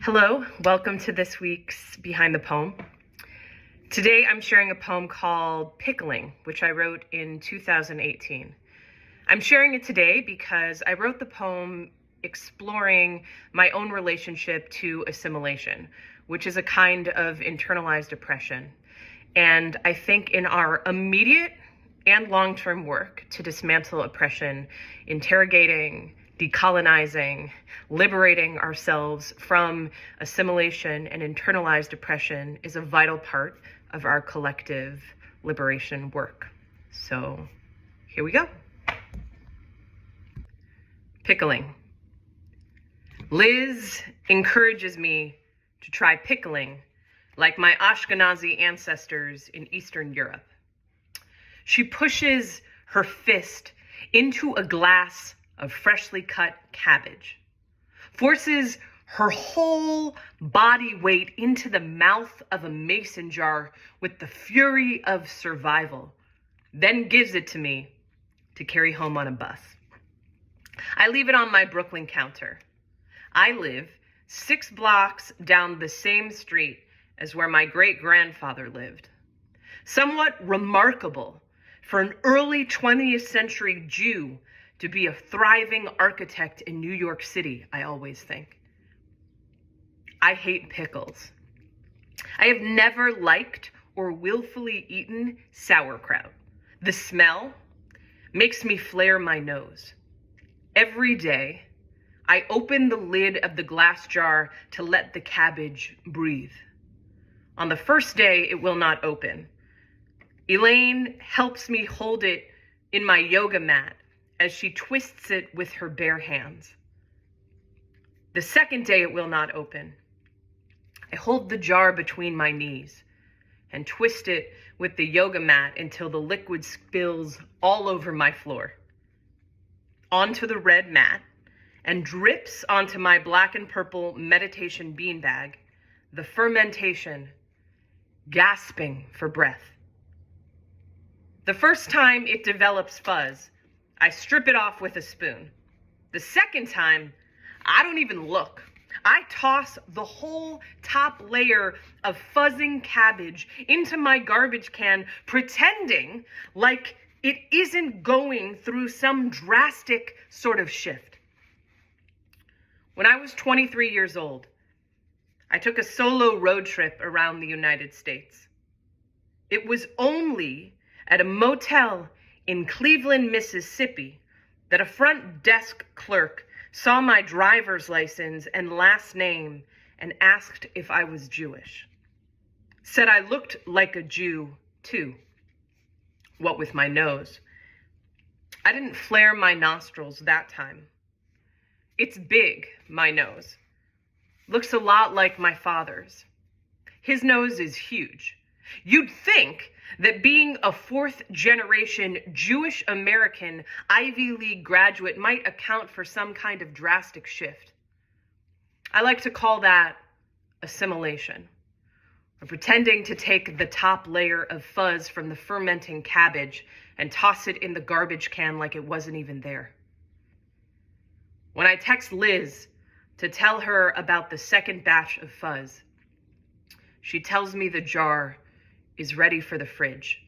Hello, welcome to this week's Behind the Poem. Today I'm sharing a poem called Pickling, which I wrote in 2018. I'm sharing it today because I wrote the poem exploring my own relationship to assimilation, which is a kind of internalized oppression. And I think in our immediate and long-term work to dismantle oppression, interrogating, decolonizing, liberating ourselves from assimilation and internalized oppression is a vital part of our collective liberation work. So here we go. Pickling. Liz encourages me to try pickling like my Ashkenazi ancestors in Eastern Europe. She pushes her fist into a glass of freshly cut cabbage, forces her whole body weight into the mouth of a mason jar with the fury of survival, then gives it to me to carry home on a bus. I leave it on my Brooklyn counter. I live 6 blocks down the same street as where my great-grandfather lived. Somewhat remarkable for an early 20th century Jew to be a thriving architect in New York City, I always think. I hate pickles. I have never liked or willfully eaten sauerkraut. The smell makes me flare my nose. Every day, I open the lid of the glass jar to let the cabbage breathe. On the first day, it will not open. Elaine helps me hold it in my yoga mat as she twists it with her bare hands. The second day, it will not open. I hold the jar between my knees and twist it with the yoga mat until the liquid spills all over my floor, onto the red mat, and drips onto my black and purple meditation beanbag, the fermentation, gasping for breath. The first time it develops fuzz, I strip it off with a spoon. The second time, I don't even look. I toss the whole top layer of fuzzing cabbage into my garbage can, pretending like it isn't going through some drastic sort of shift. When I was 23 years old, I took a solo road trip around the United States. It was only at a motel in Cleveland, Mississippi, that a front desk clerk saw my driver's license and last name and asked if I was Jewish. Said I looked like a Jew, too. What with my nose. I didn't flare my nostrils that time. It's big, my nose. Looks a lot like my father's. His nose is huge. You'd think that being a 4th-generation Jewish American Ivy League graduate might account for some kind of drastic shift. I like to call that assimilation, or pretending to take the top layer of fuzz from the fermenting cabbage and toss it in the garbage can like it wasn't even there. When I text Liz to tell her about the second batch of fuzz, she tells me the jar is ready for the fridge.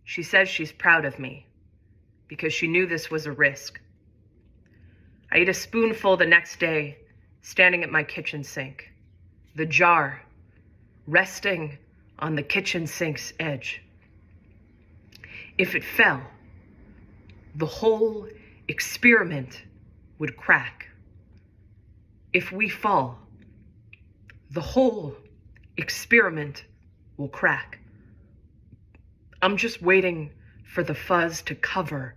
She says she's proud of me because she knew this was a risk. I ate a spoonful the next day, standing at my kitchen sink, the jar resting on the kitchen sink's edge. If it fell, the whole experiment would crack. If we fall, the whole experiment will crack. I'm just waiting for the fuzz to cover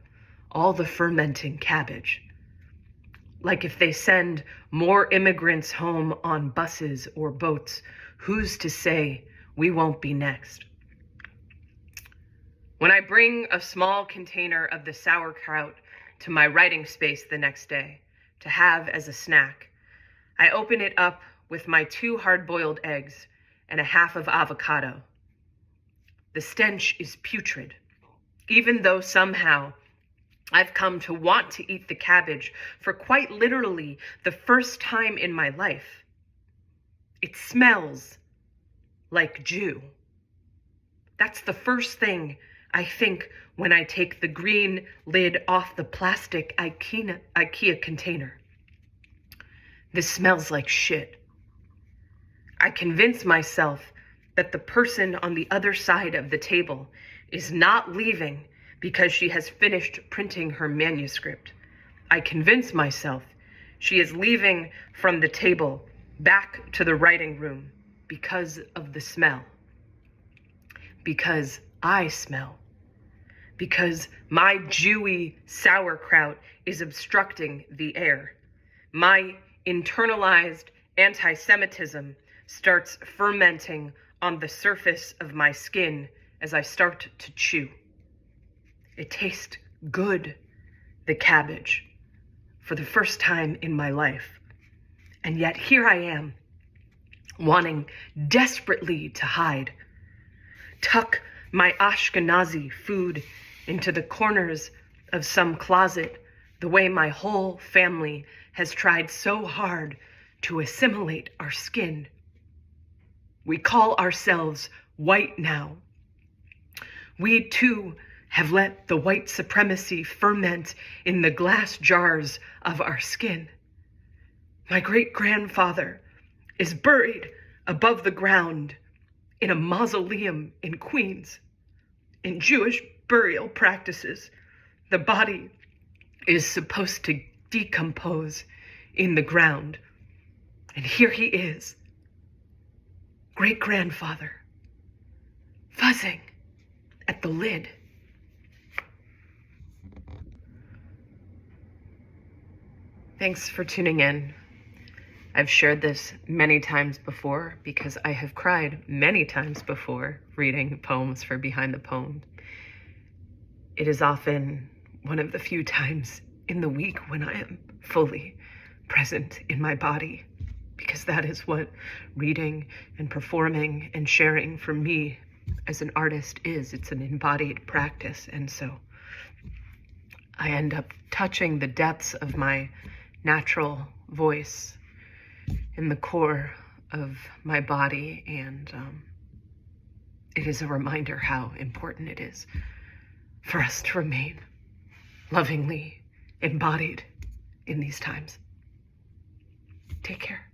all the fermenting cabbage. Like if they send more immigrants home on buses or boats, who's to say we won't be next? When I bring a small container of the sauerkraut to my writing space the next day to have as a snack, I open it up with my 2 hard-boiled eggs and a half of avocado. The stench is putrid, even though somehow I've come to want to eat the cabbage for quite literally the first time in my life. It smells like Jew. That's the first thing I think when I take the green lid off the plastic IKEA container. This smells like shit. I convince myself that the person on the other side of the table is not leaving because she has finished printing her manuscript. I convince myself she is leaving from the table back to the writing room because of the smell. Because I smell. Because my Jewy sauerkraut is obstructing the air. My internalized anti-Semitism starts fermenting on the surface of my skin as I start to chew. It tastes good, the cabbage, for the first time in my life. And yet here I am, wanting desperately to hide, tuck my Ashkenazi food into the corners of some closet, the way my whole family has tried so hard to assimilate our skin. We call ourselves white now. We too have let the white supremacy ferment in the glass jars of our skin. My great-grandfather is buried above the ground in a mausoleum in Queens. In Jewish burial practices, the body is supposed to decompose in the ground. And here he is, great-grandfather, fuzzing at the lid. Thanks for tuning in. I've shared this many times before because I have cried many times before reading poems for Behind the Poem. It is often one of the few times in the week when I am fully present in my body, because that is what reading and performing and sharing for me as an artist is. It's an embodied practice. And so I end up touching the depths of my natural voice in the core of my body, and it is a reminder how important it is for us to remain lovingly embodied in these times. Take care.